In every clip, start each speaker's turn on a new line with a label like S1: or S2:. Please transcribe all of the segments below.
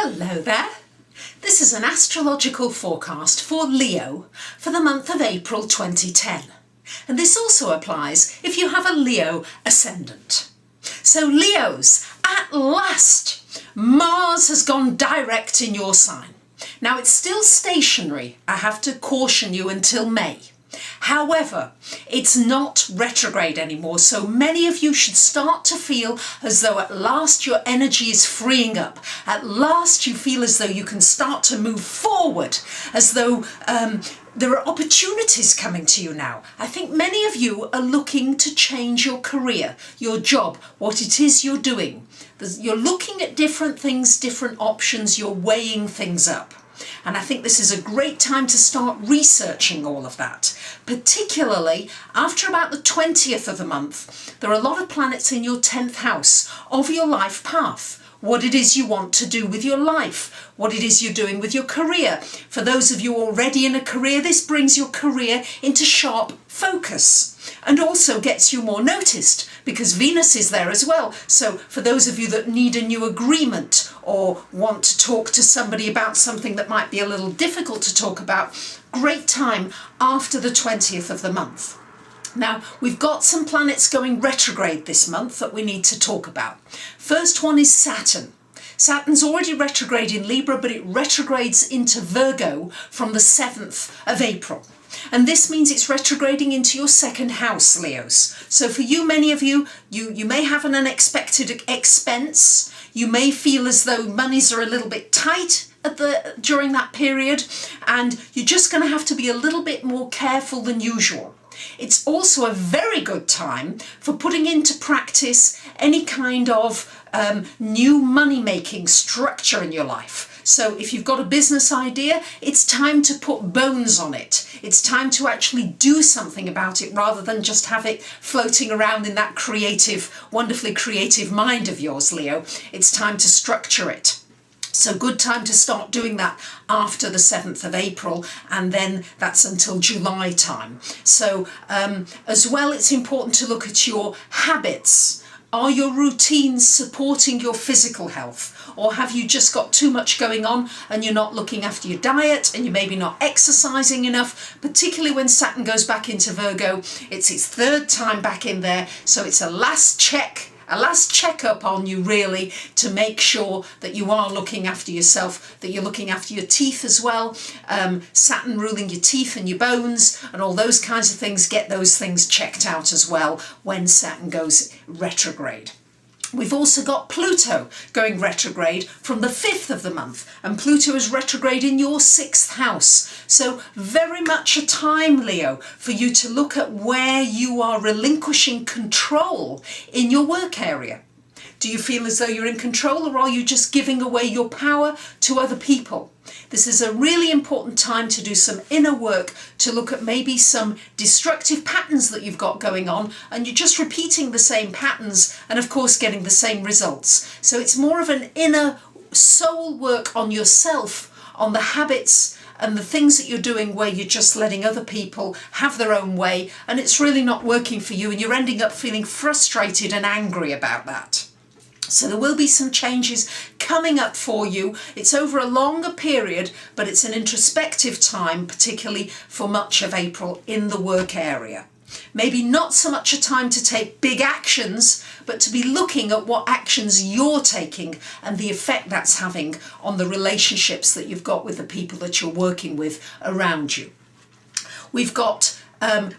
S1: Hello there. This is an astrological forecast for Leo for the month of April 2010. And this also applies if you have a Leo ascendant. So Leos, at last, Mars has gone direct in your sign. Now it's still stationary, I have to caution you, until May. However, it's not retrograde anymore, so many of you should start to feel as though at last your energy is freeing up. At last you feel as though you can start to move forward, as though there are opportunities coming to you now. I think many of you are looking to change your career, your job, what it is you're doing. You're looking at different things, different options, you're weighing things up. And I think this is a great time to start researching all of that. Particularly after about the 20th of the month, there are a lot of planets in your 10th house of your life path. What it is you want to do with your life, what it is you're doing with your career. For those of you already in a career, this brings your career into sharp focus and also gets you more noticed because Venus is there as well. So for those of you that need a new agreement or want to talk to somebody about something that might be a little difficult to talk about, great time after the 20th of the month. Now, we've got some planets going retrograde this month that we need to talk about. First one is Saturn. Saturn's already retrograde in Libra, but it retrogrades into Virgo from the 7th of April. And this means it's retrograding into your second house, Leos. So for you, many of you, you may have an unexpected expense. You may feel as though monies are a little bit tight during that period, and you're just going to have to be a little bit more careful than usual. It's also a very good time for putting into practice any kind of new money-making structure in your life. So if you've got a business idea, it's time to put bones on it. It's time to actually do something about it rather than just have it floating around in that creative, wonderfully creative mind of yours, Leo. It's time to structure it. So good time to start doing that after the 7th of April, and then that's until July time. So as well, it's important to look at your habits. Are your routines supporting your physical health? Or have you just got too much going on and you're not looking after your diet and you're maybe not exercising enough? Particularly when Saturn goes back into Virgo, it's its third time back in there. So it's a last check-up on you, really, to make sure that you are looking after yourself, that you're looking after your teeth as well. Saturn ruling your teeth and your bones and all those kinds of things. Get those things checked out as well when Saturn goes retrograde. We've also got Pluto going retrograde from the 5th of the month, and Pluto is retrograde in your 6th house. So very much a time, Leo, for you to look at where you are relinquishing control in your work area. Do you feel as though you're in control, or are you just giving away your power to other people? This is a really important time to do some inner work, to look at maybe some destructive patterns that you've got going on, and you're just repeating the same patterns and of course getting the same results. So it's more of an inner soul work on yourself, on the habits and the things that you're doing where you're just letting other people have their own way and it's really not working for you, and you're ending up feeling frustrated and angry about that. So there will be some changes coming up for you. It's over a longer period, but it's an introspective time, particularly for much of April in the work area. Maybe not so much a time to take big actions, but to be looking at what actions you're taking and the effect that's having on the relationships that you've got with the people that you're working with around you. We've got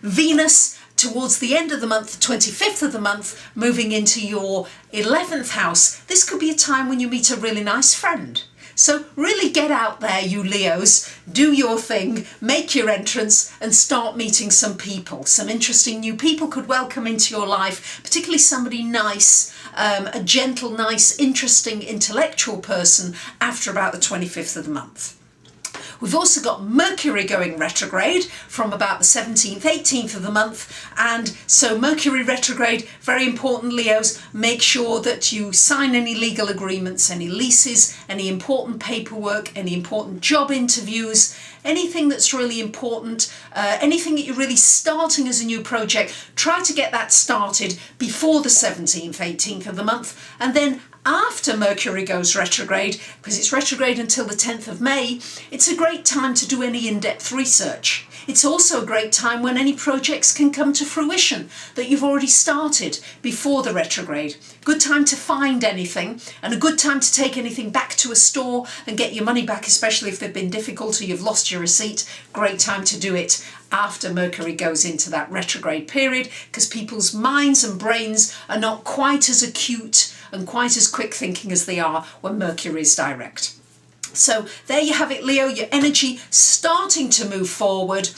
S1: Venus towards the end of the month, the 25th of the month, moving into your 11th house. This could be a time when you meet a really nice friend. So really get out there, you Leos, do your thing, make your entrance and start meeting some people. Some interesting new people could well come into your life, particularly somebody nice, a gentle, nice, interesting, intellectual person after about the 25th of the month. We've also got Mercury going retrograde from about the 17th, 18th of the month. And so Mercury retrograde, very important, Leos, make sure that you sign any legal agreements, any leases, any important paperwork, any important job interviews, anything that's really important, anything that you're really starting as a new project, try to get that started before the 17th, 18th of the month. And then After Mercury goes retrograde, because it's retrograde until the 10th of May, it's a great time to do any in-depth research. It's also a great time when any projects can come to fruition that you've already started before the retrograde. Good time to find anything, and a good time to take anything back to a store and get your money back, especially if they've been difficult or you've lost your receipt. Great time to do it after Mercury goes into that retrograde period, because people's minds and brains are not quite as acute and quite as quick thinking as they are when Mercury is direct. So there you have it, Leo, your energy starting to move forward.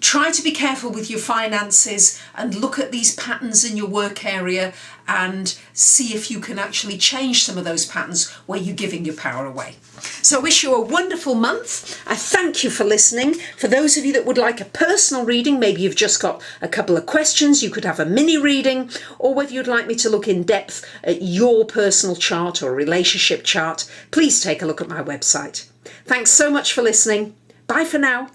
S1: Try to be careful with your finances and look at these patterns in your work area and see if you can actually change some of those patterns where you're giving your power away. So I wish you a wonderful month. I thank you for listening. For those of you that would like a personal reading, maybe you've just got a couple of questions, you could have a mini reading, or whether you'd like me to look in depth at your personal chart or relationship chart, please take a look at my website. Thanks so much for listening. Bye for now.